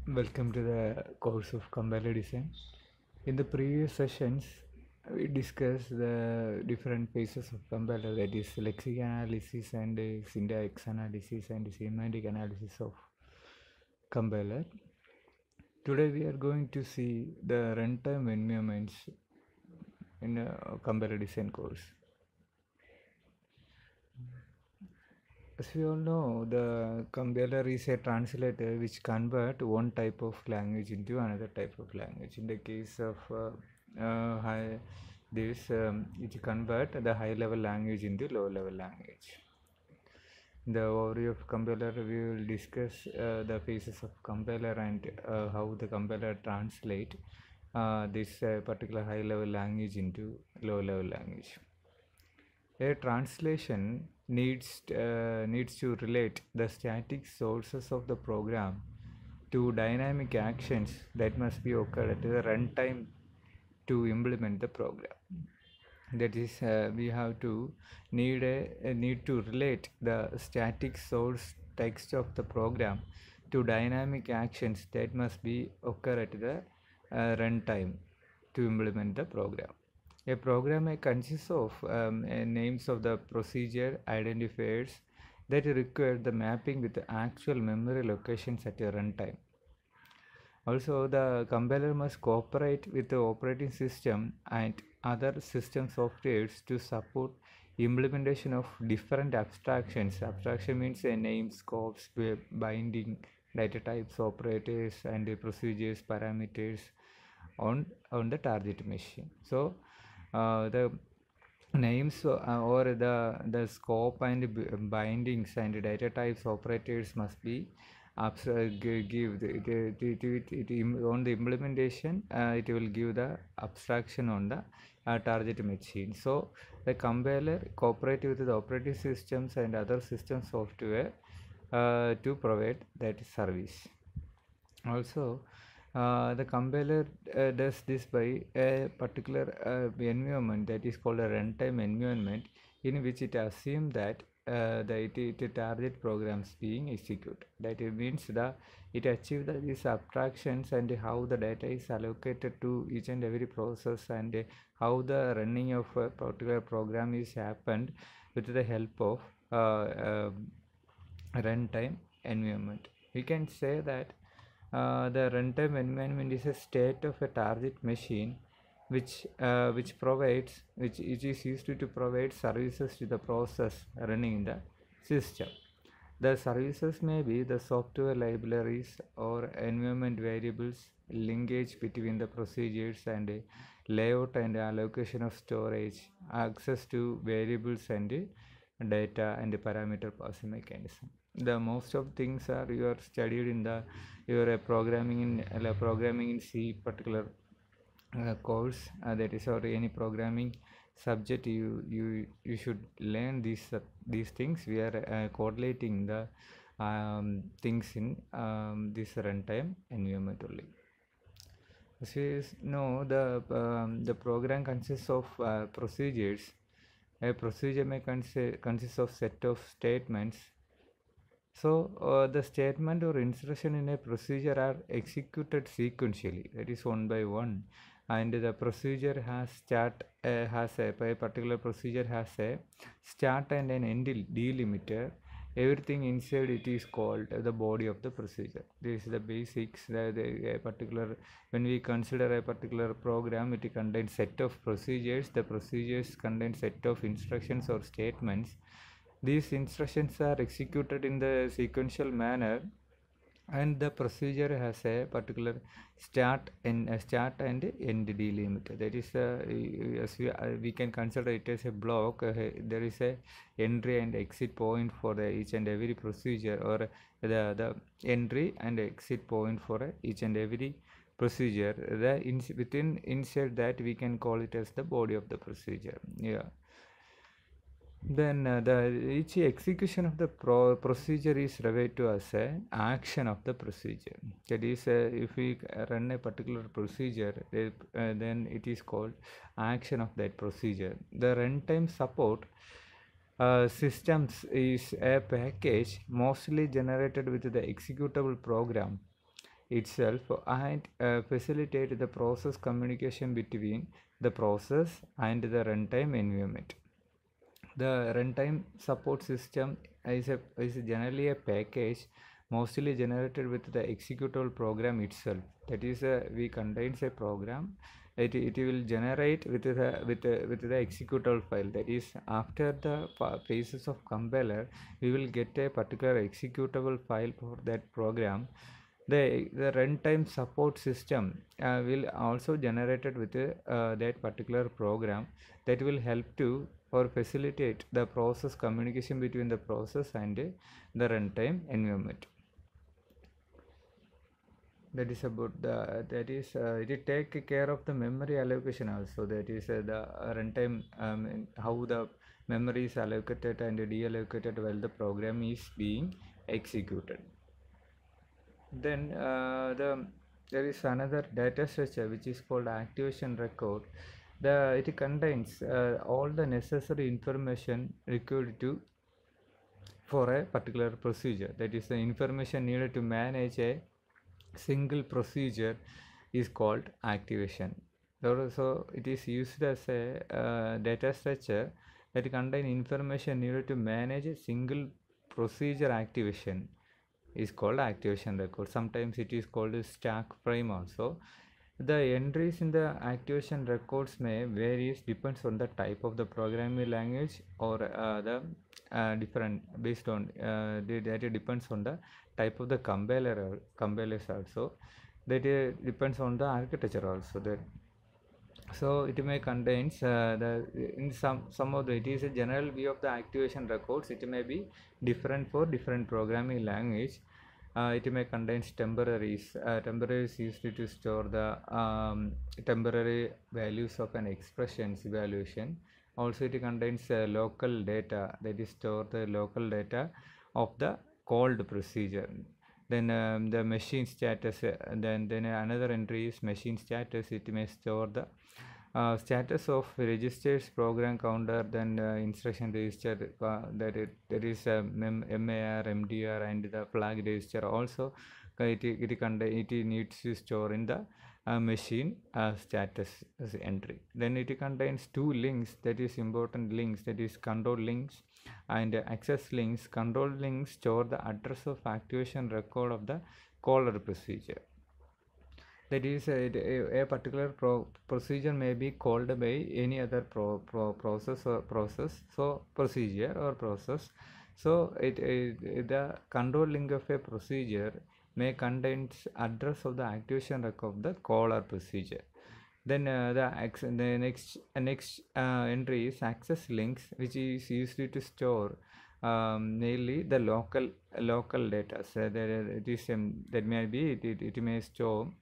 Welcome to the course of compiler design. In the previous sessions, we discussed the different phases of compiler, that is lexic analysis and syntax analysis and semantic analysis of compiler. Today we are going to see the runtime environments in a compiler design course. As we all know, the compiler is a translator which convert one type of language into another type of language. In the case of it convert the high level language into low level language. In the overview of compiler, we will discuss the phases of compiler and how the compiler translate this particular high level language into low level language. A translation needs to relate the static sources of the program to dynamic actions that must be occurred at the runtime to implement the program. That is, we have to need to relate the static source text of the program to dynamic actions that must be occur at the runtime to implement the program. A program may consist of names of the procedure identifiers that require the mapping with the actual memory locations at a runtime. Also, the compiler must cooperate with the operating system and other system softwares to support implementation of different abstractions. Abstraction means name, scopes, binding, data types, operators, and procedures, parameters on the target machine. So, the names or the scope and bindings and data types operators must be give on the implementation. It will give the abstraction on the target machine. So the compiler cooperate with the operating systems and other system software to provide that service. Also, the compiler does this by a particular environment that is called a runtime environment, in which it assumes that the target programs being executed. That it means it achieves these abstractions and how the data is allocated to each and every process and how the running of a particular program is happened with the help of runtime environment. We can say that the runtime environment is a state of a target machine which it is used to provide services to the process running in the system. The services may be the software libraries or environment variables, linkage between the procedures and layout and allocation of storage, access to variables and data and parameter passing mechanism. The most of things are you are studied in the your programming in C particular course, that is, or any programming subject. You should learn these things. We are correlating the things in this runtime environment only. As you know, the program consists of procedures. A procedure may consist of set of statements. So the statement or instruction in a procedure are executed sequentially, that is one by one, and the procedure has a particular procedure has a start and an end delimiter. Everything inside it is called the body of the procedure. This is the basics. A particular, when we consider a particular program, it contains set of procedures. The procedures contain set of instructions or statements. These instructions are executed in the sequential manner, and the procedure has a particular start and end delimiter. That is, as we can consider it as a block. There is a entry and exit point for each and every procedure, or the entry and exit point for each and every procedure. Within inside that, we can call it as the body of the procedure. Yeah. Then each execution of the procedure is referred to as a action of the procedure. That is, if we run a particular procedure, then it is called action of that procedure. The runtime support systems is a package mostly generated with the executable program itself and facilitate the process communication between the process and the runtime environment. The runtime support system is generally a package mostly generated with the executable program itself. That is, we contains a program. It will generate with the executable file. That is, after the phases of compiler, we will get a particular executable file for that program. The runtime support system will also generated with that particular program that will help to or facilitate the process communication between the process and the runtime environment. That is about that is it take care of the memory allocation also. That is the runtime, how the memory is allocated and deallocated while the program is being executed. Then there is another data structure which is called activation record. It contains all the necessary information required for a particular procedure. That is, the information needed to manage a single procedure is called activation. So it is used as a data structure that contains information needed to manage a single procedure activation is called activation record. Sometimes it is called a stack frame also. The entries in the activation records may vary depends on the type of the programming language or the different based on that it depends on the type of the compilers also. That depends on the architecture also. That so it may contains in some of the, it is a general view of the activation records. It may be different for different programming language. It may contains temporaries. Temporaries used to store the temporary values of an expressions evaluation. Also it contains local data, that is store the local data of the called procedure. Then the machine status, then another entry is machine status. It may store the status of registers, program counter, then instruction register, that is MAR, MDR and the flag register also. It needs to store in the machine status entry. Then it contains two links, that is important links, that is control links and access links. Control links store the address of activation record of the caller procedure. That is a particular procedure may be called by any other process or process, so procedure or process. So the control link of a procedure may contain address of the activation record of the caller procedure. Then the next entry is access links, which is used to store mainly the local data. So that may be it may store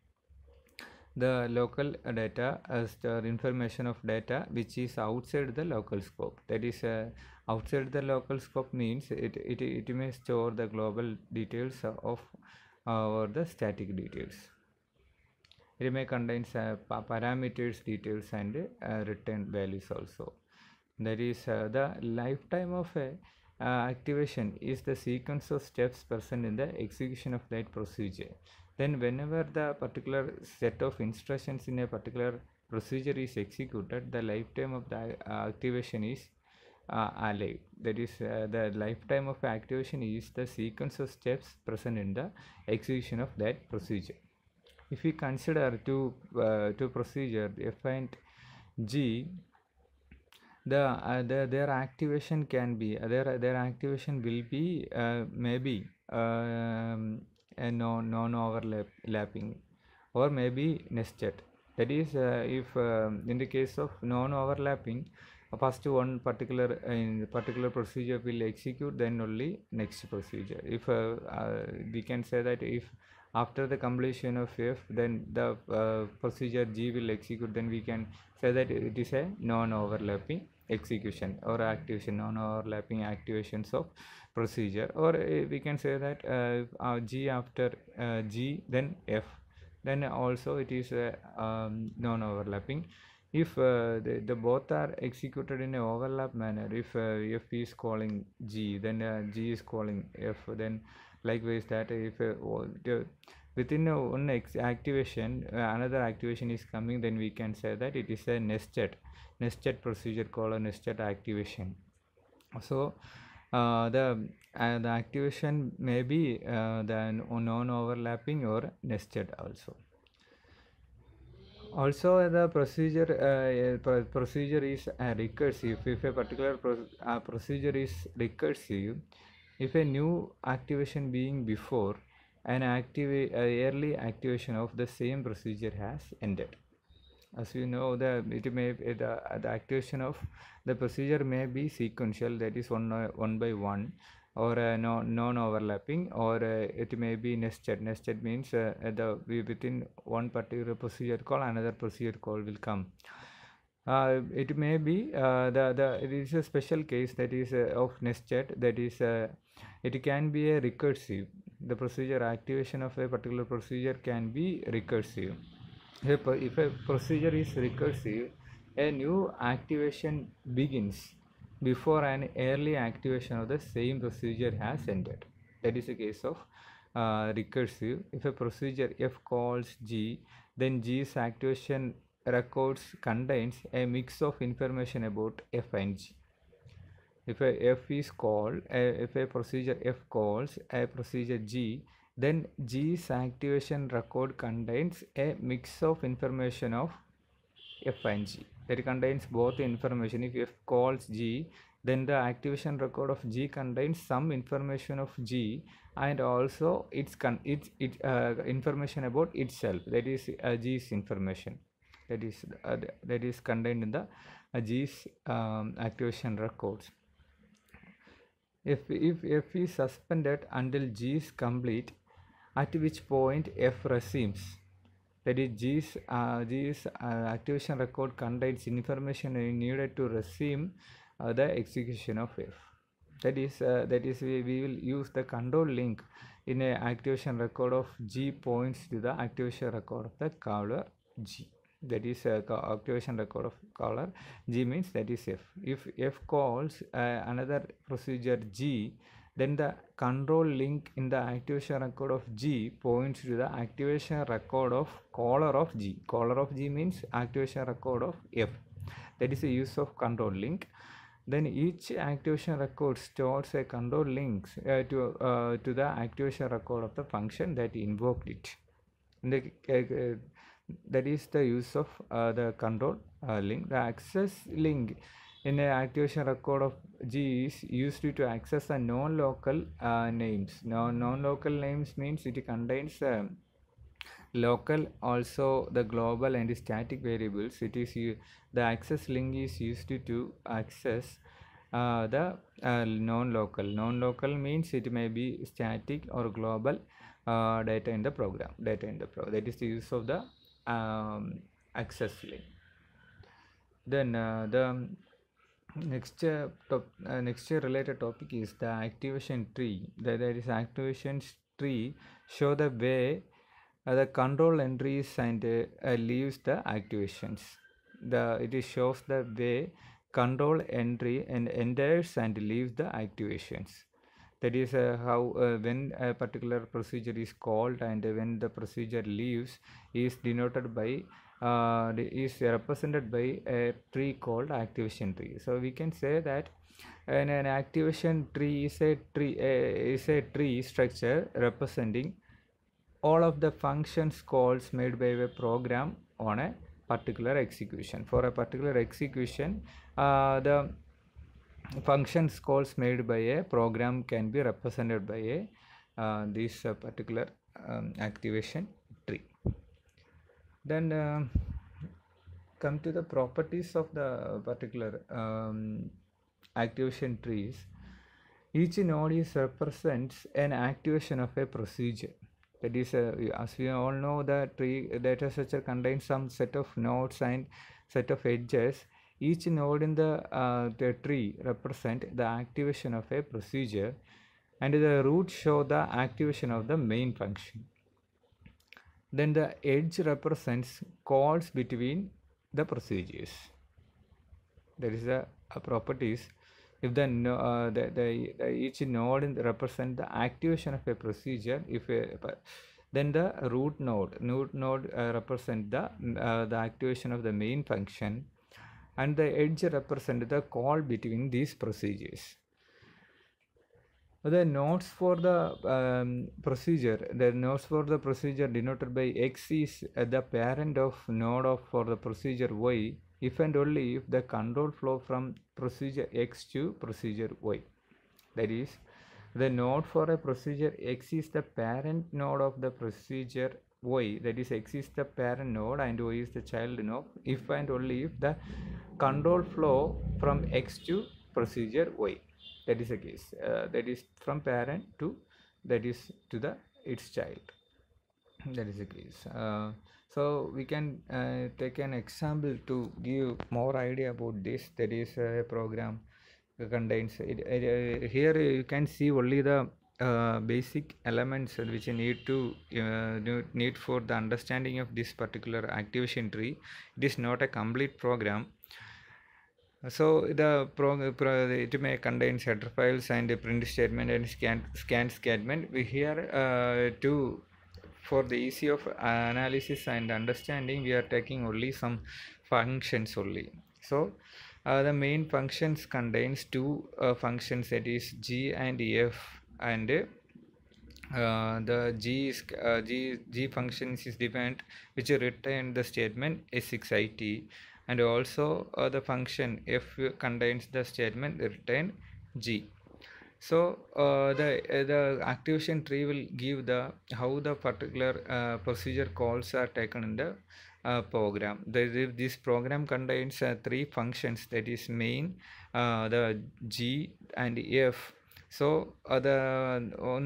the local data as the information of data which is outside the local scope. That is outside the local scope means it may store the global details of or the static details. It may contain parameters details and return values also. That is the lifetime of a activation is the sequence of steps present in the execution of that procedure. Then whenever the particular set of instructions in a particular procedure is executed, the lifetime of the activation is alive. That is the lifetime of activation is the sequence of steps present in the execution of that procedure. If we consider two procedure F and G, their activation can be their activation will be maybe a non-overlapping or maybe nested. That is if in the case of non-overlapping, first one particular procedure will execute, then only next procedure. If we can say that if after the completion of F, then the procedure G will execute, then we can say that it is a non-overlapping execution or activation, non-overlapping activations of procedure. Or we can say that G after G, then F, then also it is non-overlapping. If the both are executed in an overlap manner, if F is calling G, then G is calling F, then likewise that if within one activation, another activation is coming, then we can say that it is a nested procedure called a nested activation. So the activation may be the non-overlapping or nested also. Also, the procedure is recursive. If a particular procedure is recursive, if a new activation being before an early activation of the same procedure has ended. As you know, the activation of the procedure may be sequential, that is one by one, or non-overlapping, or it may be nested. Nested means within one particular procedure call, another procedure call will come. It may be it is a special case that is of nested, that is it can be a recursive. The procedure activation of a particular procedure can be recursive. If a procedure is recursive, a new activation begins before an early activation of the same procedure has ended. That is the case of recursive. If a procedure F calls G, then G's activation records contains a mix of information about F and G. If a procedure F calls a procedure G, then G's activation record contains a mix of information of F and G. That contains both information. If F calls G, then the activation record of G contains some information of G and also its information about itself. That is G's information. That is contained in the G's activation records. If F is suspended until G is complete, at which point F resumes. That is G's activation record contains information needed to resume the execution of F. That is we will use the control link in a activation record of G points to the activation record of the caller G. That is activation record of caller G means that is F. If F calls another procedure G, then the control link in the activation record of G points to the activation record of caller of G. Caller of G means activation record of F. That is the use of control link. Then each activation record stores a control link to the activation record of the function that invoked it. That is the use of the control link. The access link in an activation record of G is used to access the non-local names. Non-local names means it contains local, also the global and static variables. The access link is used to access the non-local. Non-local means it may be static or global data in the program. That is the use of the access link. Then the next related topic is the activation tree. That is activation tree show the way the control entries and leaves the activations. It shows the way control entry and enters and leaves the activations. That is how when a particular procedure is called and when the procedure leaves is denoted by is represented by a tree called activation tree. So we can say that an activation tree is a tree structure representing all of the functions calls made by a program on a particular execution. For a particular execution, the functions calls made by a program can be represented by this particular activation tree. Then come to the properties of the particular activation trees. Each node represents an activation of a procedure. That is, as we all know, the tree data structure contains some set of nodes and set of edges. Each node in the tree represent the activation of a procedure, and the roots show the activation of the main function. Then the edge represents calls between the procedures. There is a properties. If each node represents the activation of a procedure, if Then the root node represent the activation of the main function, and the edge represent the call between these procedures. The nodes for the procedure denoted by X is the parent of node for the procedure Y, if and only if the control flow from procedure X to procedure Y. That is, the node for a procedure X is the parent node of the procedure Y. That is, X is the parent node and Y is the child node, if and only if the control flow from X to procedure Y. That is the case. That is from parent to its child. That is the case. So we can take an example to give more idea about this. That is a program contains it. Here you can see only the basic elements which you need for the understanding of this particular activation tree. It is not a complete program. So the it may contain header files and a print statement and scan statement. We here for the ease of analysis and understanding, we are taking only some functions only. So the main functions contains two functions, that is G and F, and the G functions is defined which return the statement S6IT, and also the function F contains the statement return G. So the activation tree will give the how the particular procedure calls are taken in the program. This program contains three functions, that is main, the G and F. So on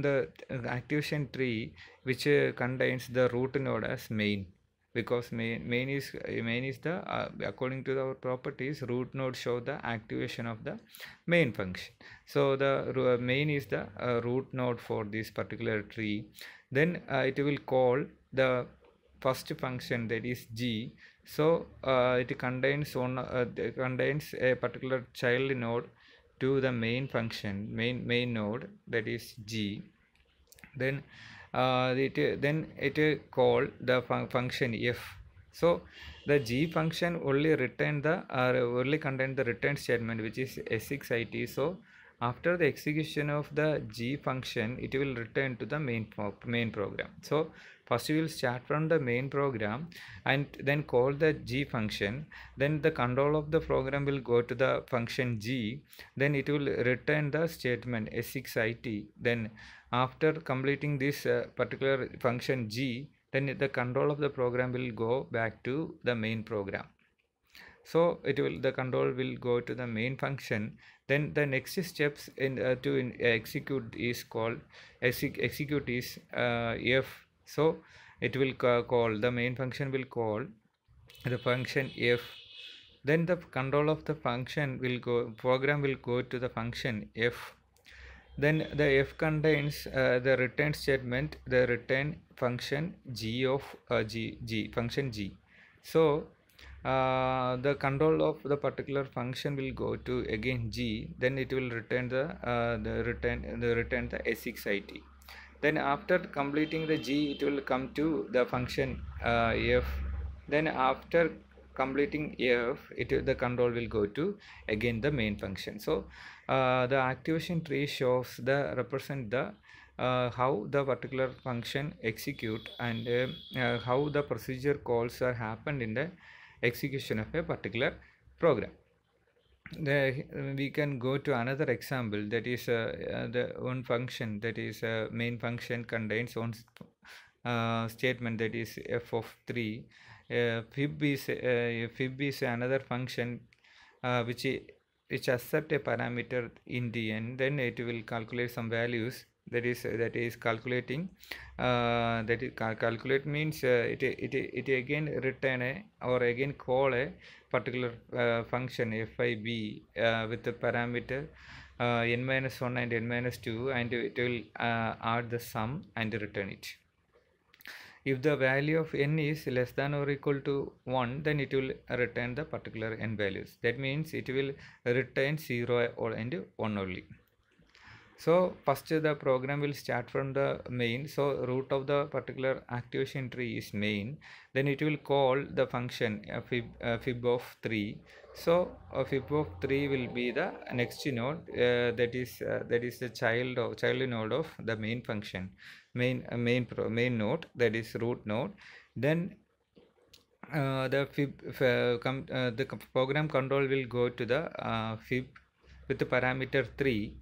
the activation tree which contains the root node as main, because main is the according to our properties, root node show the activation of the main function. So the main is the root node for this particular tree. Then it will call the first function, that is G. So it contains a particular child node to the main function, main node, that is G. Then it call the function F. So the G function only contain the return statement which is S6IT. So after the execution of the G function, it will return to the main program. So first we will start from the main program and then call the G function. Then the control of the program will go to the function G. Then it will return the statement S6IT. Then after completing this particular function G, then the control of the program will go back to the main program. So the control will go to the main function. Then the next steps to execute is called execute is F. So it will call the main function will call the function F. Then the control of the program will go to the function F. Then the F contains the return statement, the return function G of function G. So the control of the particular function will go to again G. Then it will return the return the S6IT. Then after completing the G, it will come to the function F. Then after completing F, the control will go to again the main function. So the activation tree shows represent the how the particular function execute and how the procedure calls are happened in the execution of a particular program. We can go to another example, that is the one function, that is main function contains one statement, that is f of 3. Fib is another function which accept a parameter in the end. Then it will calculate some values, that is calculating calculate means it again return or again call a particular function fib with the parameter n-1 and n-2, and it will add the sum and return it. If the value of n is less than or equal to 1, then it will return the particular n values. That means it will return 0 or and 1 only. So first the program will start from the main. So root of the particular activation tree is main. Then it will call the function fib of 3. So fib of 3 will be the next node, that is the child node of the main function, main node, that is root node. Then the program control will go to the fib with the parameter 3.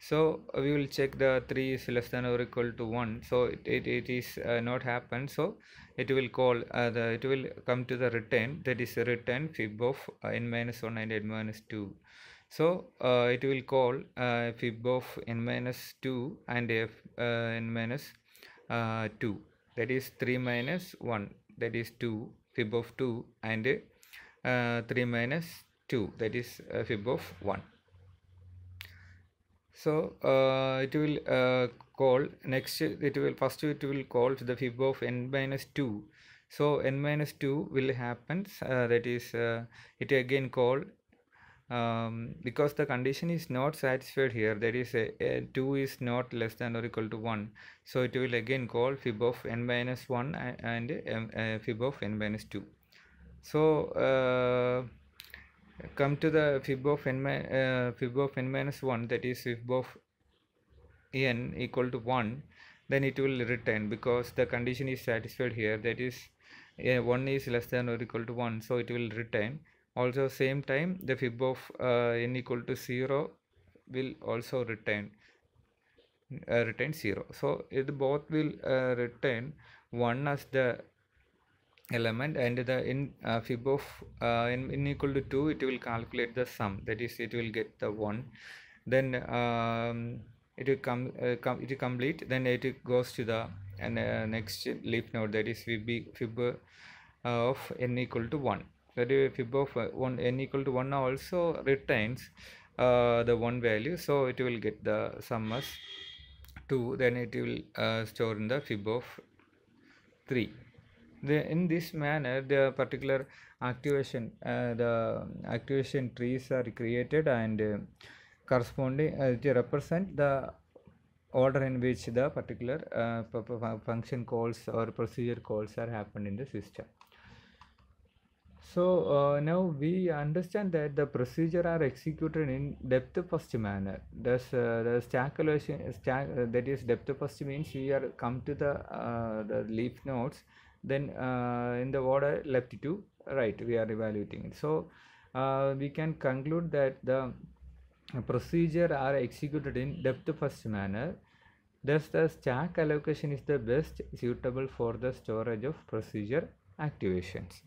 So we will check the 3 is less than or equal to 1. So it is not happen. So it will call it will come to the return, that is return fib of n minus 1 and n minus 2. So it will call fib of n minus 2 and n minus 2, that is 3 minus 1, that is 2, fib of 2, and 3 minus 2, that is fib of 1. So it will call next, it will call to the fib of n minus 2. So n minus 2 will happen, that is it again call, because the condition is not satisfied here, that is 2 is not less than or equal to 1. So it will again call fib of n minus 1 and fib of n minus 2. So come to the fib of n minus 1, that is fib of n equal to 1. Then it will return, because the condition is satisfied here, that is 1 is less than or equal to 1. So it will return. Also same time the fib of n equal to 0 will also return 0. So it both will return 1 as the element, and the in fib of n equal to 2, it will calculate the sum, that is it will get the 1. Then it will it will complete. Then it goes to the next leaf node, that is fib of n equal to 1. That is fib of n equal to 1 also retains the 1 value, so it will get the sum as 2. Then it will store in the fib of 3. In this manner, the particular activation trees are created, and corresponding to represent the order in which the particular function calls or procedure calls are happened in the system. So now we understand that the procedure are executed in depth first manner. Thus the stack allocation, that is depth first means we are come to the leaf nodes, then in the order left to right we are evaluating it. So we can conclude that the procedure are executed in depth first manner. Thus the stack allocation is the best suitable for the storage of procedure activations.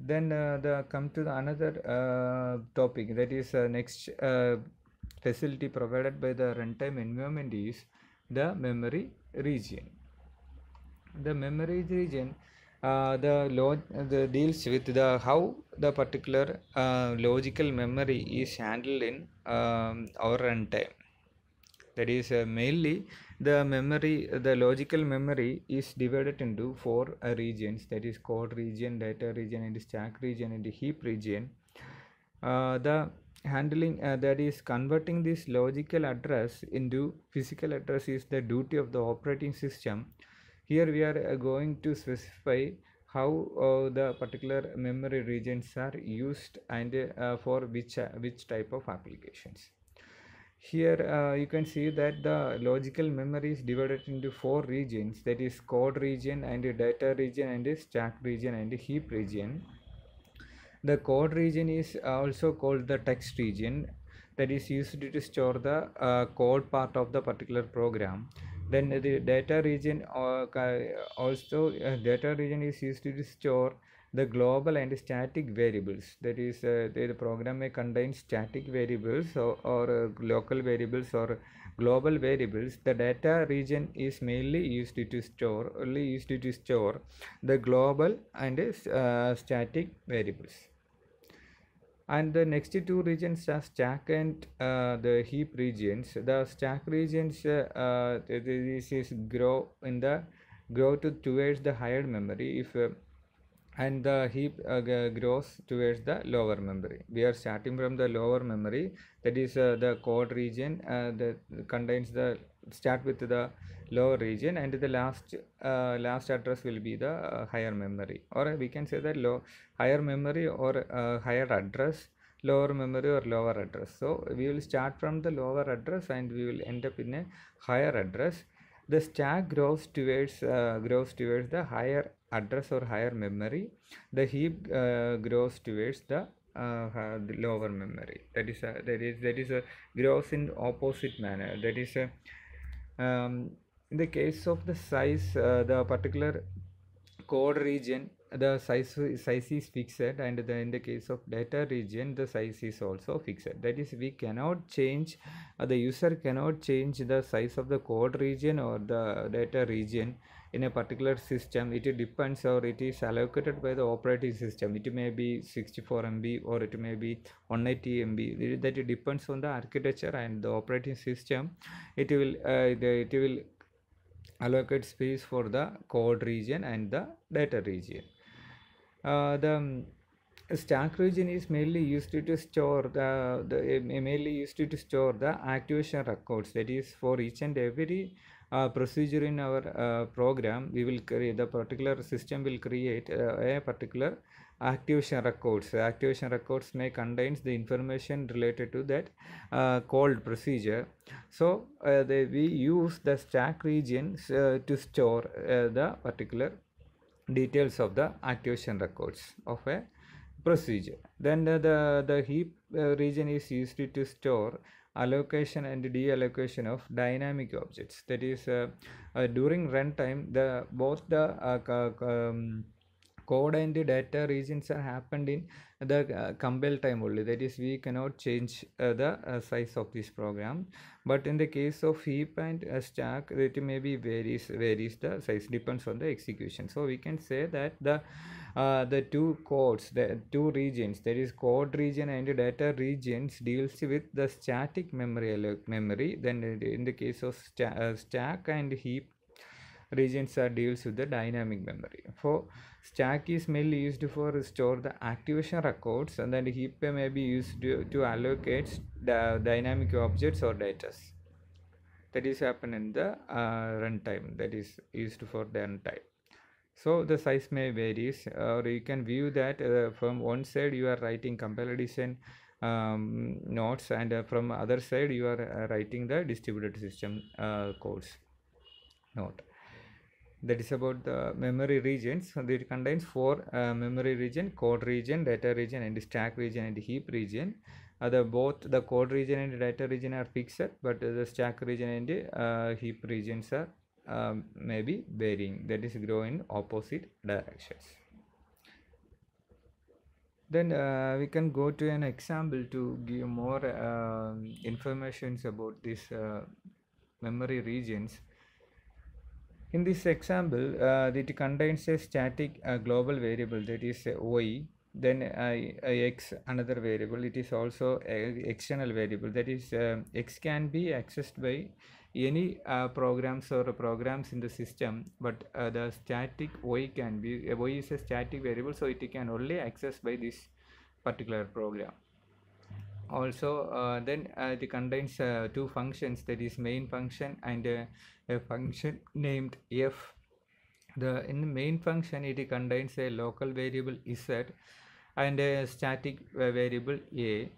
Then come to the another topic, that is next facility provided by the runtime environment is the memory region. The memory region deals with the how the particular logical memory is handled in our runtime. That is mainly the logical memory is divided into 4 regions, that is code region, data region, and stack region, and heap region. The handling, that is converting this logical address into physical address, is the duty of the operating system. Here we are going to specify how the particular memory regions are used, and for which type of applications. Here you can see that the logical memory is divided into 4 regions, that is code region, and data region, and stack region, and heap region. The code region is also called the text region, that is used to store the code part of the particular program. Then the data region data region is used to store the global and static variables, that is the program may contain static variables or local variables or global variables. The data region is mainly used to store the global and static variables. And the next 2 regions are stack and the heap regions. The stack regions this is grow towards the higher memory. If and the heap grows towards the lower memory. We are starting from the lower memory, that is the code region that contains the start with the lower region, and the last address will be the higher memory, or we can say that higher memory or higher address, lower memory or lower address. So we will start from the lower address and we will end up in a higher address. The stack grows towards the higher address or higher memory. The heap grows towards the lower memory. That is a grows in opposite manner. That is a in the case of the size, the particular code region, the size is fixed, and in the case of data region, the size is also fixed. That is, we cannot change, the user cannot change the size of the code region or the data region in a particular system. It depends, or it is allocated by the operating system. It may be 64 MB or it may be 180 MB. That depends on the architecture and the operating system. It will allocate space for the code region and the data region. The stack region is mainly used to store the activation records. That is, for each and every procedure in our program, we will create, the particular system will create a particular activation records. Activation records may contains the information related to that called procedure. So we use the stack regions to store the particular details of the activation records of a procedure. Then the heap region is used to store allocation and deallocation of dynamic objects. That is, during runtime, both the code and the data regions are happened in the compile time only. That is, we cannot change the size of this program. But in the case of heap and stack, it maybe varies the size, depends on the execution. So we can say that the two codes, the two regions, that is code region and data regions, deals with the static memory. Then in the case of stack and heap regions deals with the dynamic memory. For stack is mainly used for store the activation records, and then heap may be used to allocate the dynamic objects or data. That is happen in the runtime, that is used for the runtime. So the size may varies, or you can view that from one side you are writing compiler design nodes, and from other side you are writing the distributed system codes node. That is about the memory regions. It contains four memory region: code region, data region, and stack region, and heap region. Both the code region and data region are fixed, but the stack region and heap regions are maybe varying. That is, grow in opposite directions. Then we can go to an example to give more information about these memory regions. In this example, it contains a static global variable, that is y, then x, another variable. It is also an external variable, that is x can be accessed by any programs or programs in the system, but the static y can be, y is a static variable, so it can only access by this particular program. Also, then it contains two functions, that is main function and a function named f. In the main function, it contains a local variable z and a static variable a.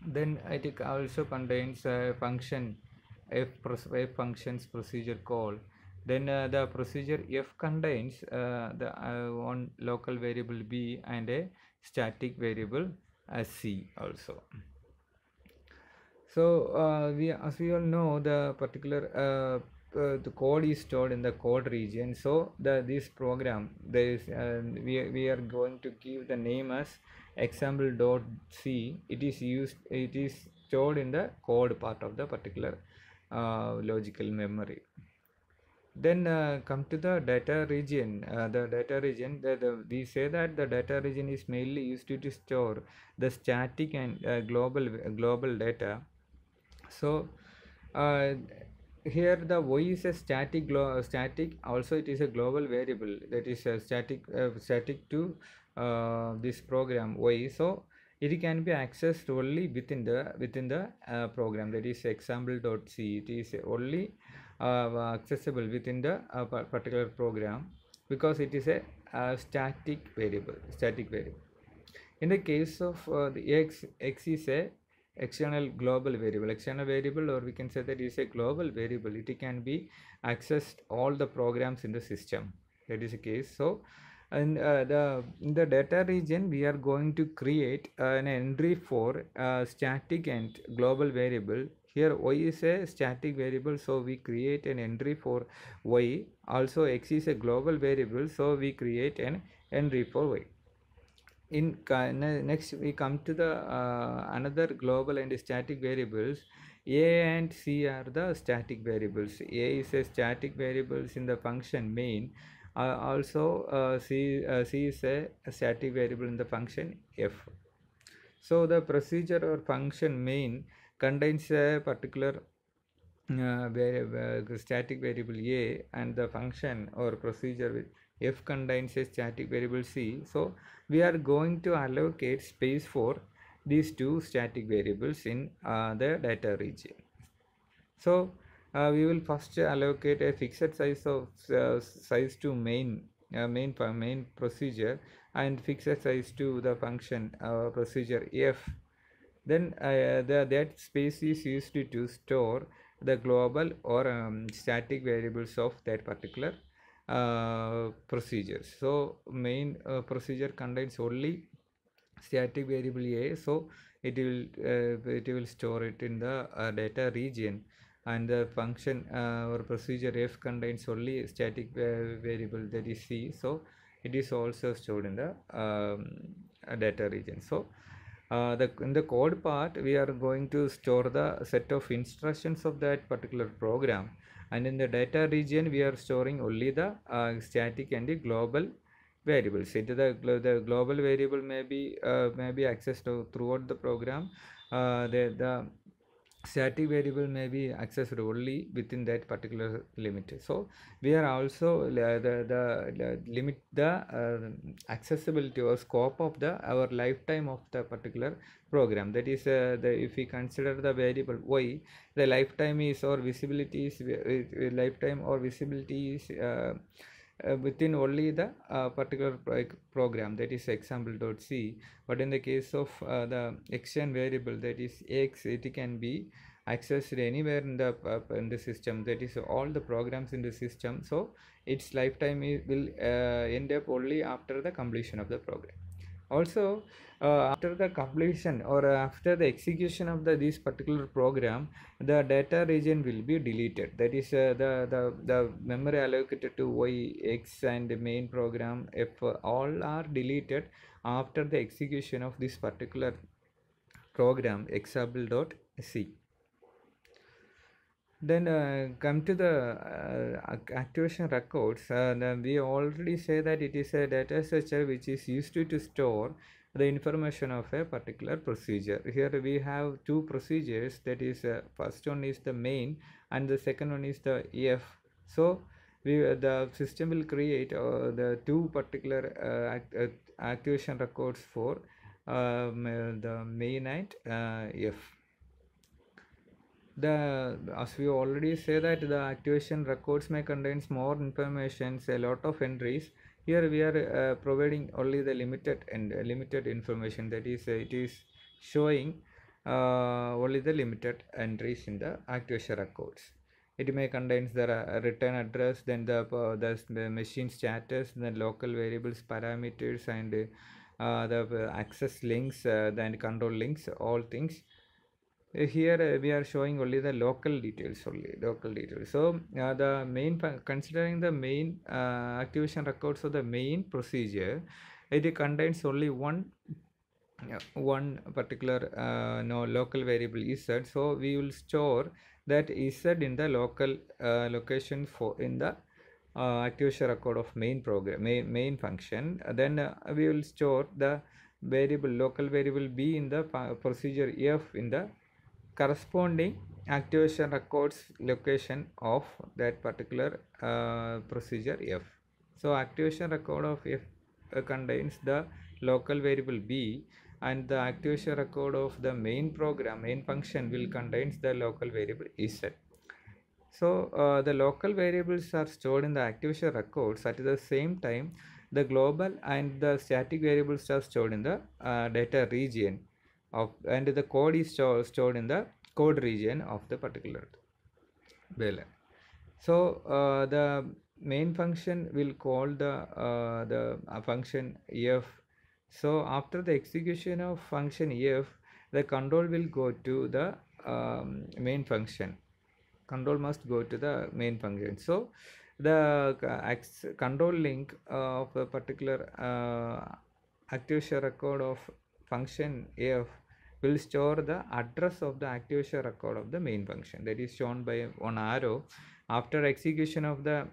Then it also contains a function f functions procedure call. Then the procedure f contains the one local variable b and a static variable c also. So as we all know, the particular the code is stored in the code region. So this program, we are going to give the name as example.c. It is stored in the code part of the particular logical memory. Then come to the data region. The data region, we say that the data region is mainly used to store the static and global data. So here the y is a static, also it is a global variable, that is a static to this program y. So it can be accessed only within the program, that is example.c. It is only accessible within the particular program, because it is a static variable. In the case of the x is a external global variable, or we can say that is a global variable. It can be accessed all the programs in the system. That is the case. So in the data region, we are going to create an entry for static and global variable. Here y is a static variable, so we create an entry for y. Also x is a global variable, so we create an entry for y. Next we come to the another global and static variables. A and c are the static variables. A is a static variables in the function main. Also c is a static variable in the function f. So the procedure or function main contains a particular static variable a, and the function or procedure with f contains a static variable c. So we are going to allocate space for these two static variables in the data region. So we will first allocate a fixed size of size to main procedure, and fixed size to the function procedure f. Then that space is used to store the global or static variables of that particular procedures. So main procedure contains only static variable a, so it will store it in the data region, and the function or procedure f contains only static variable, that is c, so it is also stored in the data region. So in the code part, we are going to store the set of instructions of that particular program, and in the data region we are storing only the static and the global variables. The global variable may be accessed throughout the program. The static variable may be accessed only within that particular limit. So we are also limit the accessibility or scope of our lifetime of the particular program. That is if we consider the variable y, the lifetime is or visibility is lifetime or visibility is within only the particular program, that is example.c. But in the case of the external variable, that is x, it can be accessed anywhere in the system, that is all the programs in the system. So its lifetime will end up only after the completion of the program. Also after the completion or after the execution of this particular program, the data region will be deleted. That is the memory allocated to y, x and the main program f, all are deleted after the execution of this particular program example.c. Then come to the activation records. We already say that it is a data structure which is used to store the information of a particular procedure. Here we have two procedures, that is first one is the main and the second one is the f. So the system will create the two particular activation records for the main and f. As we already say that the activation records may contains more information, a lot of entries. Here we are providing only the limited information, that is it is showing only the limited entries in the activation records. It may contains the return address, then the machine status, then local variables parameters, and the access links, then control links, all things. Here we are showing only the local details. So the main considering the main activation records of the main procedure, it contains only one particular local variable z. So we will store that z in the local location for in the activation record of main program, main function. Then we will store the local variable b in the procedure f in the corresponding activation records location of that particular procedure F. So activation record of F contains the local variable B, and the activation record of the main program, main function, will contains the local variable Z. So the local variables are stored in the activation records. At the same time, the global and the static variables are stored in the data region of, and the code is stored in the code region of the particular value. So the main function will call the function F. So after the execution of function F, the control will go to the main function. Control must go to the main function. So the control link of a particular activation record of function F will store the address of the activation record of the main function, that is shown by one arrow. After execution of the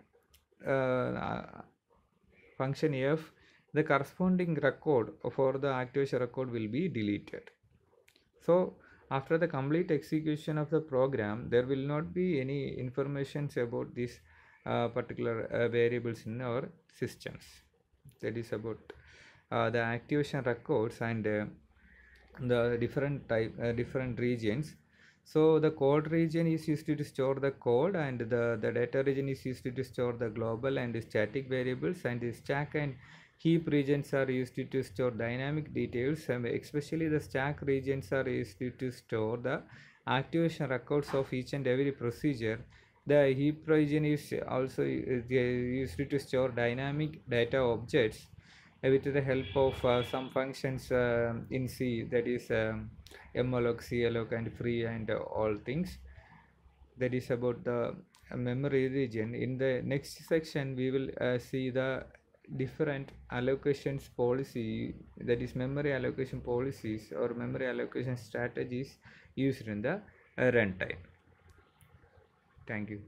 function F, the corresponding record for the activation record will be deleted. So after the complete execution of the program, there will not be any information about these particular variables in our systems. That is about the activation records and the different regions. So the code region is used to store the code, and the data region is used to store the global and static variables, and the stack and heap regions are used to store dynamic details, and especially the stack regions are used to store the activation records of each and every procedure. The heap region is also used to store dynamic data objects with the help of some functions in C, that is malloc, calloc, and free, and all things. That is about the memory region. In the next section, we will see the different allocations policy, that is memory allocation policies or memory allocation strategies used in the runtime. Thank you.